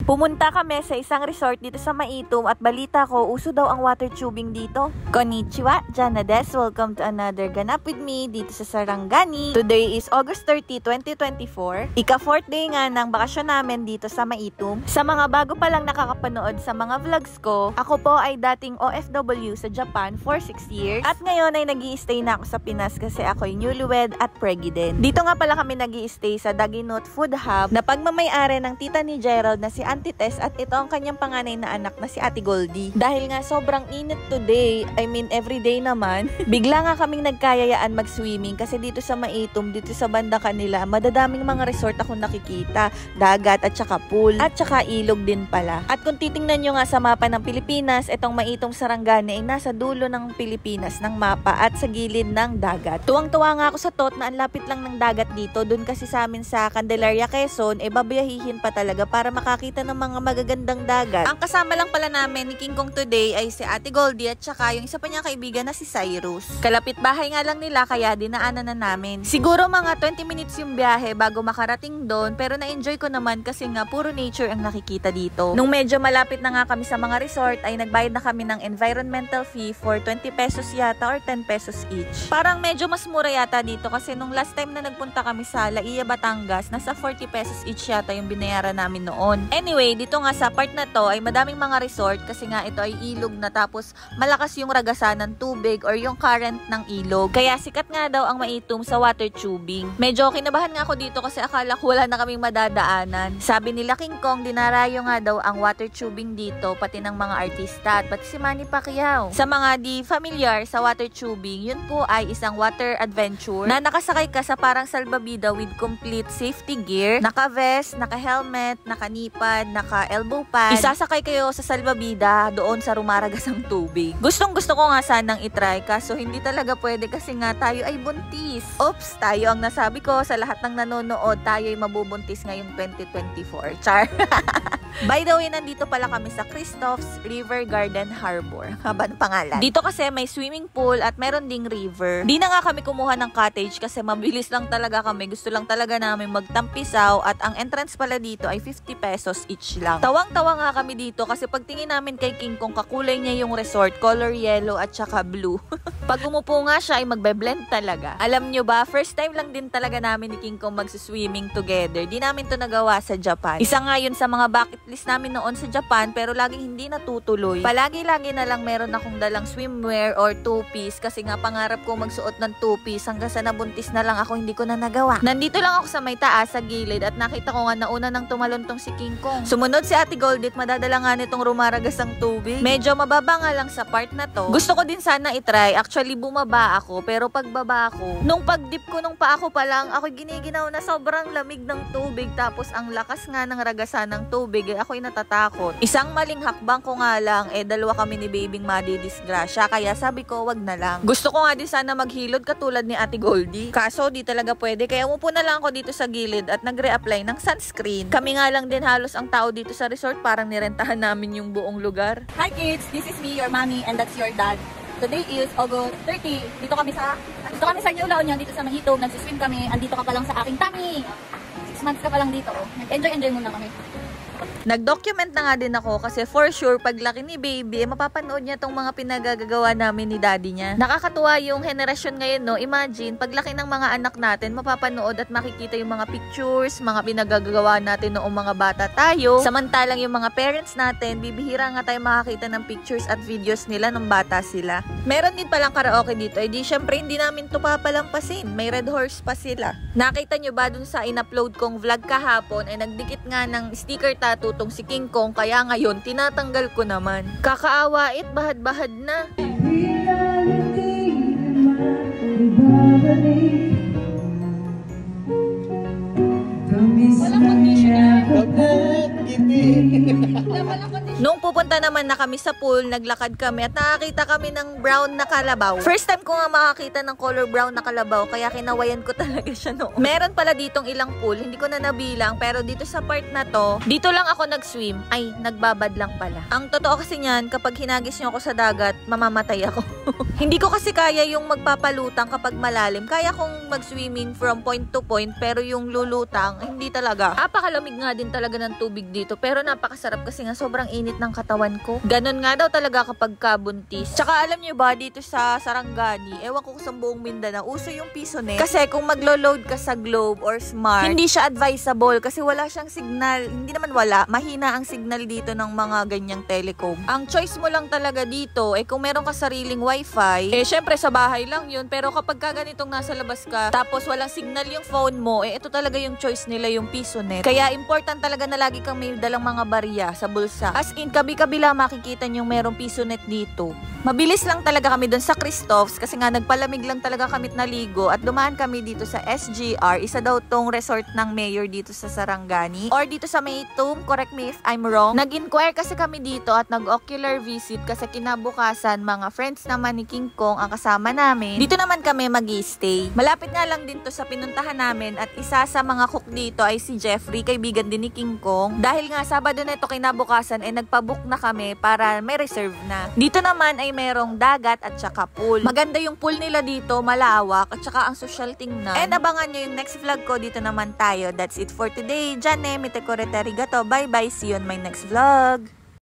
Pumunta kami sa isang resort dito sa Maitum at balita ko, uso daw ang water tubing dito. Konnichiwa, Jana des. Welcome to another Ganap with me dito sa Sarangani. Today is August 30, 2024. Ika-4th day nga ng bakasyon namin dito sa Maitum. Sa mga bago pa lang nakakapanood sa mga vlogs ko, ako po ay dating OFW sa Japan for 6 years. At ngayon ay nag-i-stay na ako sa Pinas kasi ako'y newlywed at preggy din. Dito nga pala kami nag-i-stay sa Daginot Food Hub na pagmamayari ng tita ni Gerald na si Auntie Tess at ito ang kanyang panganay na anak na si Ate Goldie. Dahil nga sobrang init today, I mean everyday naman, bigla nga kaming nagkayayaan mag-swimming kasi dito sa Maitum, dito sa banda kanila, madadaming mga resort akong nakikita, dagat at saka pool at saka ilog din pala. At kung titingnan nyo nga sa mapa ng Pilipinas, itong Maitum Sarangani ay nasa dulo ng Pilipinas ng mapa at sa gilid ng dagat. Tuwang-tuwa nga ako sa thought na ang lapit lang ng dagat dito, dun kasi sa amin sa Candelaria, Quezon, babayahihin pa talaga para makakita ng mga magagandang dagat. Ang kasama lang pala namin ni King Kong today ay si Ate Goldie at saka yung isa pa niyang kaibigan na si Cyrus. Kalapit bahay nga lang nila kaya dinaanan na namin. Siguro mga 20 minutes yung biyahe bago makarating doon, pero na-enjoy ko naman kasi nga puro nature ang nakikita dito. Nung medyo malapit na nga kami sa mga resort ay nagbayad na kami ng environmental fee for 20 pesos yata or 10 pesos each. Parang medyo mas mura yata dito kasi nung last time na nagpunta kami sa Laia, Batangas, nasa 40 pesos each yata yung binayaran namin noon. Anyway, dito nga sa part na to ay madaming mga resort kasi nga ito ay ilog na tapos malakas yung ragasan ng tubig or yung current ng ilog. Kaya sikat nga daw ang Maitum sa water tubing. Medyo kinabahan nga ako dito kasi akala ko wala na kaming madadaanan. Sabi nila King Kong, dinarayo nga daw ang water tubing dito pati ng mga artista at pati si Manny Pacquiao. Sa mga di familiar sa water tubing, yun po ay isang water adventure na nakasakay ka sa parang salbabida with complete safety gear, naka-vest, naka-helmet, naka-knee-pad, naka-elbow pad. Isasakay kayo sa salbabida doon sa rumaragasang tubig. Gustong-gusto ko nga sanang itry kaso hindi talaga pwede kasi nga tayo ay buntis. Oops, tayo ang nasabi ko sa lahat ng nanonood, tayo ay mabubuntis ngayong 2024. Char! By the way, nandito pala kami sa Christoph's River Garden Harbor. Haba ng pangalan. Dito kasi may swimming pool at meron ding river. Di na nga kami kumuha ng cottage kasi mabilis lang talaga kami. Gusto lang talaga namin magtampisaw at ang entrance pala dito ay 50 pesos each lang. Tawang-tawa nga kami dito kasi pagtingin namin kay King Kong, kakulay niya yung resort, color yellow at saka blue. Pag umupo nga siya ay magbe-blend talaga. Alam nyo ba, first time lang din talaga namin ni King Kong mag-swimming together. Di namin to nagawa sa Japan. Isa nga yun sa mga bucket list namin noon sa Japan pero laging hindi natutuloy. Palagi-lagi na lang meron akong dalang swimwear or two-piece kasi nga pangarap ko magsuot ng two-piece hanggang sa nabuntis na lang ako, hindi ko na nagawa. Nandito lang ako sa may taas sa gilid at nakita ko nga nauna nang tumalontong si King Kong. Sumunod si Ate Goldie at madadala nga nitong rumaragas ang tubig. Medyo mababa nga lang sa part na to. Gusto ko din sana itry. Actually bumaba ako pero pagbaba ko, nung pagdip ko nung paa ko pa lang, ako giniginaw na sobrang lamig ng tubig tapos ang lakas nga ng ragasan ng tubig. Ako'y natatakot. Isang maling hakbang ko nga lang, dalawa kami ni Babing madidisgrasya. Kaya sabi ko, wag na lang. Gusto ko nga din sana maghilod katulad ni Ate Goldie. Kaso, di talaga pwede. Kaya umupo na lang ako dito sa gilid at nagre-apply ng sunscreen. Kami nga lang din halos ang tao dito sa resort. Parang nirentahan namin yung buong lugar. Hi kids! This is me, your mommy, and that's your dad. Today is August 30. Dito kami sa New La Union, dito sa Maitum. Nagsiswim kami. Andito ka pa lang sa aking tummy. 6 months ka pa lang dito. Nag-enjoy muna kami. Nag-document na nga din ako kasi for sure paglaki ni baby, mapapanood niya tong mga pinagagagawa namin ni daddy niya. Nakakatuwa yung henerasyon ngayon, no? Imagine, paglaki ng mga anak natin, mapapanood at makikita yung mga pictures, mga pinagagagawa natin noong mga bata tayo. Samantalang yung mga parents natin, bibihira nga tayo makakita ng pictures at videos nila nung bata sila. Meron din palang karaoke dito, di syempre hindi namin to papalampasin. May Red Horse pa sila. Nakita nyo ba dun sa in-upload kong vlog kahapon ay nagdikit nga ng sticker tattoo tong si King Kong, kaya ngayon tinatanggal ko naman. Kakaawa bahad-bahad na. Walang conditioner. Nung pupunta naman na kami sa pool, naglakad kami at nakakita kami ng brown na kalabaw. First time ko nga makakita ng color brown na kalabaw, kaya kinawayan ko talaga siya noon. Meron pala ditong ilang pool, hindi ko na nabilang, pero dito sa part na to, dito lang ako nag-swim. Ay, nagbabad lang pala. Ang totoo kasi niyan, kapag hinagis niyo ako sa dagat, mamamatay ako. Hindi ko kasi kaya yung magpapalutang kapag malalim. Kaya kong mag-swimming from point to point, pero yung lulutang, hindi talaga. Apakalamig nga din talaga ng tubig dito. dito. Pero napakasarap kasi nga sobrang init ng katawan ko. Ganon nga daw talaga kapag kabuntis. Tsaka alam nyo ba, dito sa Sarangani, ewan ko sa buong Mindanao, uso yung PisoNet. Kasi kung maglo-load ka sa Globe or Smart, hindi siya advisable kasi wala siyang signal. Hindi naman wala, mahina ang signal dito ng mga ganyang telecom. Ang choice mo lang talaga dito, kung meron ka sariling wifi, syempre sa bahay lang yun. Pero kapag ka ganitong nasa labas ka, tapos walang signal yung phone mo, ito talaga yung choice nila, yung PisoNet. Kaya important talaga na lagi kang may dalang mga barya sa bulsa. As in, kabi-kabila makikita nyo merong PisoNet dito. Mabilis lang talaga kami doon sa Christoph's kasi nga nagpalamig lang talaga kami naligo at dumaan kami dito sa SGR. Isa daw tong resort ng mayor dito sa Sarangani or dito sa Maytum, correct me if I'm wrong. Nag-inquire kasi kami dito at nag-ocular visit kasi kinabukasan mga friends naman ni King Kong ang kasama namin. Dito naman kami mag-stay. Malapit nga lang din to sa pinuntahan namin at isa sa mga cook dito ay si Jeffrey, kaibigan din ni King Kong. Dahil nga Sabado na ito kinabukasan nagpabook na kami para may reserve na. Dito naman ay merong dagat at saka pool. Maganda yung pool nila dito, malawak at saka ang social tingnan. And abangan nyo yung next vlog ko, dito naman tayo. That's it for today. Jane, mite ko retarigato. Bye bye, see you on my next vlog.